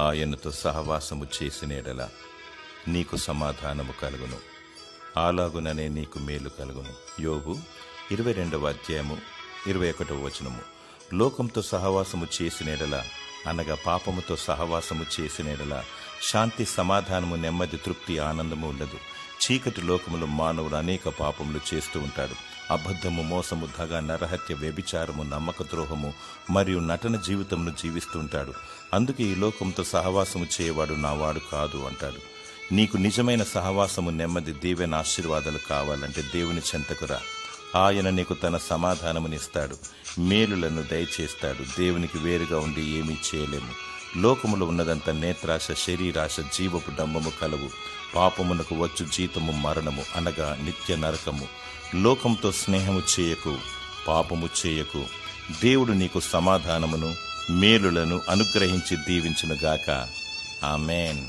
ఆయనతో సహవాసము చేసిన ఎడల నీకు సమాధానము కలుగును, అలాగుననే నీకు మేలు కలుగును. యోబు 22:21. లోకంతో సహవాసము చేసిన ఎడల, అనగా పాపముతో సహవాసము చేసిన ఎడల శాంతి, సమాధానము, నెమ్మది, తృప్తి, ఆనందము ఉండదు. చీకటి లోకములో మానవుడు అనేక పాపములు చేస్తూ ఉంటాడు. అబద్ధము, మోసము, దగ, నరహత్య, వ్యభిచారము, నమ్మక ద్రోహము మరియు నటన జీవితమును జీవిస్తూ ఉంటాడు. అందుకే ఈ లోకంతో సహవాసము చేయవాడు నావాడు కాదు అంటాడు. నీకు నిజమైన సహవాసము, నెమ్మది, దీవెన, ఆశీర్వాదాలు కావాలంటే దేవుని చెంతకురా. ఆయన నీకు తన సమాధానమునిస్తాడు, మేలులను దయచేస్తాడు. దేవునికి వేరుగా ఉండి ఏమీ చేయలేము. లోకములో ఉన్నదంతా నేత్రాశ, శరీరాశ, జీవపు డంబము కలవు. పాపమునకు వచ్చు జీతము మరణము, అనగా నిత్య నరకము. లోకంతో స్నేహము చేయకు, పాపము చేయకు. దేవుడు నీకు సమాధానమును, మేలులను అనుగ్రహించి దీవించునుగాక. ఆమేన్.